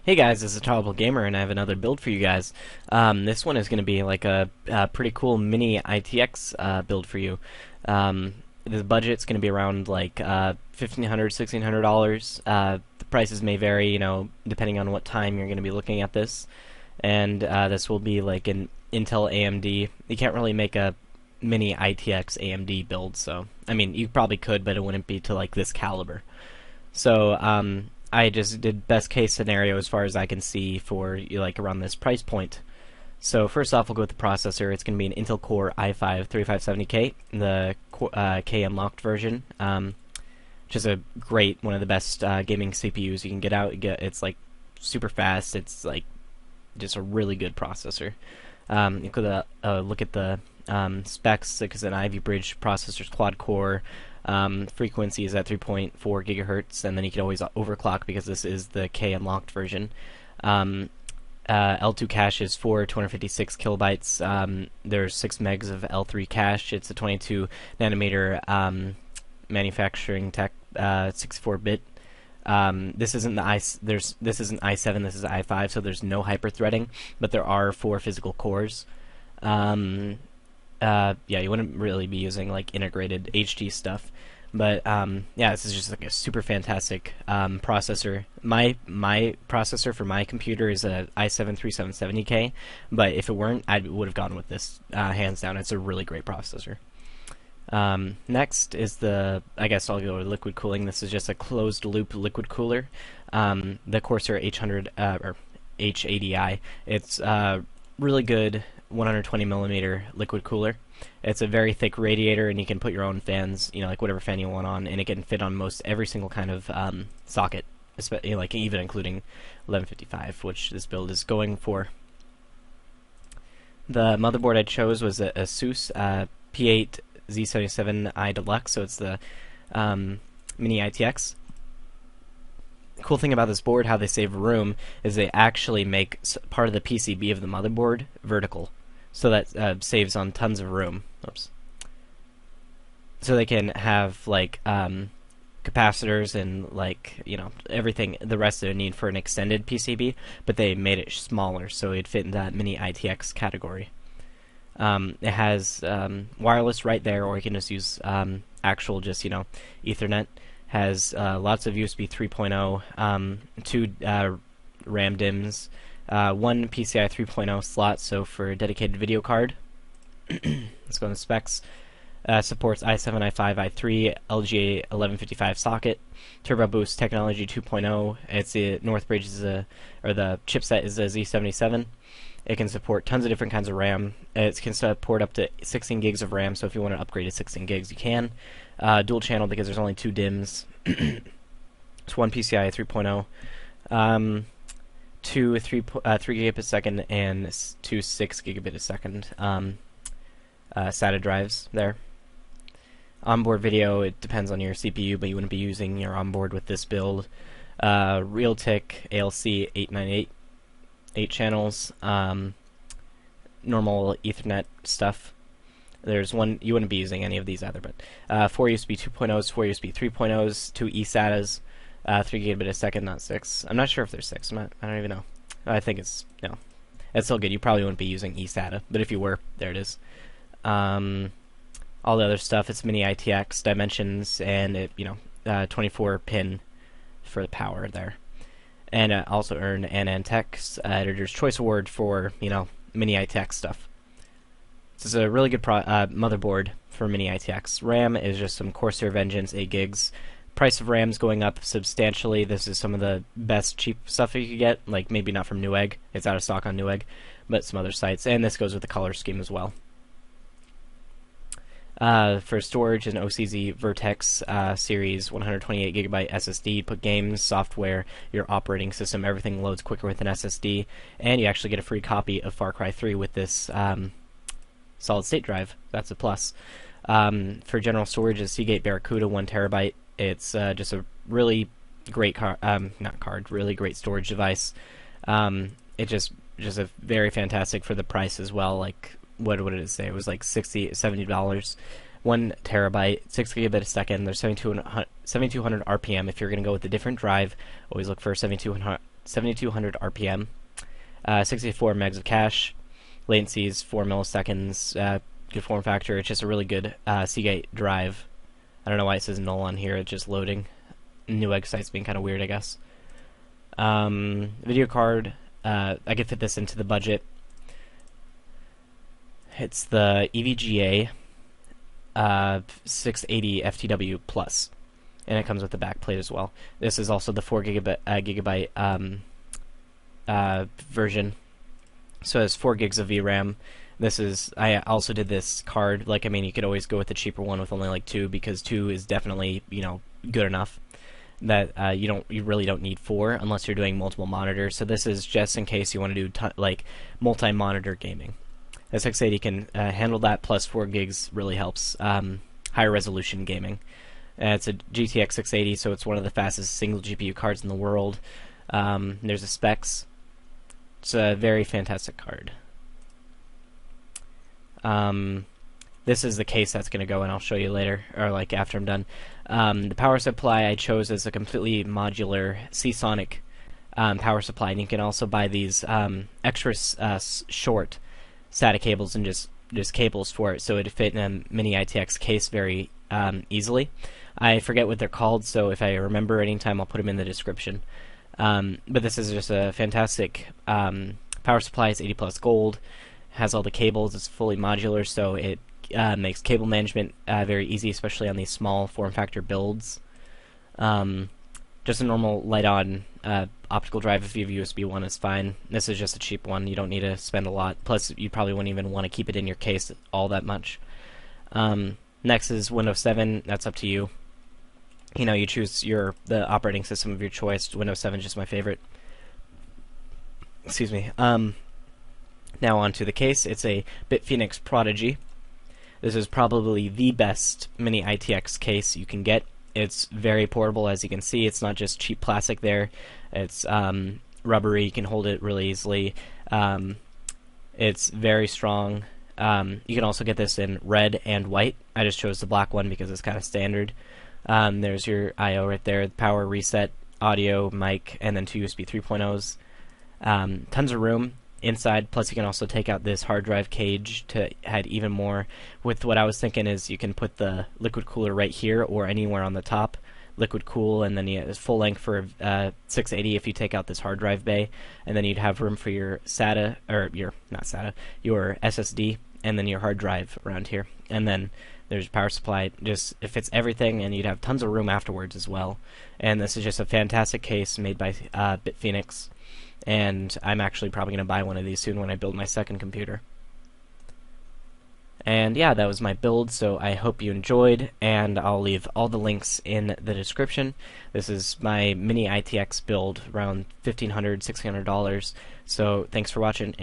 Hey guys, this is Tolerable Gamer, and I have another build for you guys. This one is going to be like a pretty cool Mini-ITX build for you. The budget's going to be around like $1,500, $1,600. The prices may vary, depending on what time you're going to be looking at this. And this will be like an Intel AMD. You can't really make a Mini-ITX AMD build, so I mean you probably could, but it wouldn't be to like this caliber. So I just did best case scenario as far as I can see for like around this price point. So first off, we'll go with the processor. It's going to be an Intel Core i5-3570K, the K unlocked version, which is a great, one of the best gaming CPUs you can get out. It's like super fast. It's like just a really good processor. You could look at the specs, because an Ivy Bridge processor's quad core. Frequency is at 3.4 gigahertz, and then you can always overclock because this is the K unlocked version. L2 cache is 256 kilobytes. There's 6 megs of L3 cache. It's a 22 nanometer manufacturing tech, 64-bit. This isn't this isn't i7. This is i5, so there's no hyper-threading, but there are 4 physical cores. Yeah, you wouldn't really be using like integrated HD stuff, but yeah, this is just like a super fantastic processor. My processor for my computer is a i7-3770K, but if it weren't, I would have gone with this hands down. It's a really great processor. Next is I guess I'll go with liquid cooling. This is just a closed loop liquid cooler. The Corsair H100 or H80i. It's really good 120 millimeter liquid cooler. It's a very thick radiator, and you can put your own fans, like whatever fan you want on, and it can fit on most every single kind of socket, like even including 1155, which this build is going for. The motherboard I chose was a ASUS P8 Z77i Deluxe, so it's the Mini-ITX. Cool thing about this board, how they save room, is they actually make part of the PCB of the motherboard vertical, so that saves on tons of room. Oops. So they can have like capacitors and like everything, the rest of it need for an extended PCB, but they made it smaller so it'd fit in that Mini-ITX category. It has wireless right there, or you can just use actual Ethernet. Has lots of USB 3.0, 2 RAM DIMMs, 1 PCI 3.0 slot, so for a dedicated video card. Let's go on the specs. Supports i7, i5, i3, LGA 1155 socket, Turbo Boost technology 2.0. It's the Northbridge or the chipset is a Z77. It can support tons of different kinds of RAM. It can support up to 16 gigs of RAM, so if you want to upgrade to 16 gigs, you can. Dual channel because there's only 2 DIMMs. It's 1 PCI 3.0, 2 3 gigabit a second, and 2 6 gigabit a second SATA drives there. Onboard video, it depends on your CPU, but you wouldn't be using your onboard with this build. Realtek ALC 898, 8 channels, normal Ethernet stuff. There's one, you wouldn't be using any of these either, but 4 USB 2.0s, 4 USB 3.0s, 2 eSATAs, 3 gigabit a second, not 6. I'm not sure if there's 6. I don't even know. I think it's, it's still good. You probably wouldn't be using eSATA, but if you were, there it is. All the other stuff, it's Mini-ITX dimensions, and it, 24 pin for the power there. And also earned AnandTech's Editor's Choice Award for, Mini-ITX stuff. This is a really good motherboard for Mini-ITX. RAM is just some Corsair Vengeance 8 gigs. Price of RAM's going up substantially. This is some of the best cheap stuff you could get, like maybe not from Newegg. It's out of stock on Newegg, but some other sites. And this goes with the color scheme as well. For storage, an OCZ Vertex series 128GB SSD. Put games, software, your operating system, everything loads quicker with an SSD. And you actually get a free copy of Far Cry 3 with this solid state drive. That's a plus. For general storage, a Seagate Barracuda 1 terabyte. It's just a really great really great storage device. It just a very fantastic for the price as well. Like what did it say? It was like $70. 1 terabyte, 6 gigabit a second. There's 7200 RPM. If you're going to go with a different drive, always look for 7200 7200 RPM, 64 megs of cache, latency is 4 milliseconds, good form factor. It's just a really good Seagate drive. I don't know why it says null on here, it's just loading. Newegg site's being kind of weird, I guess. Video card, I could fit this into the budget. It's the EVGA 680 FTW Plus, and it comes with the back plate as well. This is also the 4 gigabyte version, so it has 4 gigs of VRAM. This is, I also did this card, like, I mean, you could always go with the cheaper one with only like 2, because 2 is definitely, you know, good enough. That you really don't need 4 unless you're doing multiple monitors. So this is just in case you want to do like multi-monitor gaming. The 680 can handle that, plus 4 gigs really helps higher resolution gaming. It's a GTX 680, so it's one of the fastest single GPU cards in the world. There's the specs. It's a very fantastic card. This is the case that's going to go, and I'll show you later, or like after I'm done. The power supply I chose as a completely modular Seasonic power supply, and you can also buy these extra short SATA cables and just cables for it, so it'd fit in a Mini-ITX case very easily. I forget what they're called, so if I remember anytime, I'll put them in the description. But this is just a fantastic power supply. It's 80 plus gold, has all the cables, it's fully modular, so it makes cable management very easy, especially on these small form factor builds. Just a normal light-on optical drive, if you have USB 1, is fine. This is just a cheap one. You don't need to spend a lot. Plus, you probably wouldn't even want to keep it in your case all that much. Next is Windows 7. That's up to you. You know, you choose the operating system of your choice. Windows 7 is just my favorite. Excuse me. Now on to the case. It's a Bitphoenix Prodigy. This is probably the best Mini-ITX case you can get. It's very portable, as you can see. It's not just cheap plastic there. It's rubbery. You can hold it really easily. It's very strong. You can also get this in red and white. I just chose the black one because it's kind of standard. There's your I/O right there, the power reset, audio, mic, and then 2 USB 3.0s. Tons of room inside, plus you can also take out this hard drive cage to add even more. With what I was thinking is you can put the liquid cooler right here or anywhere on the top, liquid cool, and then you have full length for 680 if you take out this hard drive bay, and then you'd have room for your SATA, or your SSD, and then your hard drive around here, and then there's power supply. Just, it fits everything, and you'd have tons of room afterwards as well. And this is just a fantastic case made by Bitphoenix. And I'm actually probably going to buy one of these soon when I build my second computer. And yeah, that was my build, so I hope you enjoyed, and I'll leave all the links in the description. This is my Mini-ITX build, around $1,500, $1,600, so thanks for watching.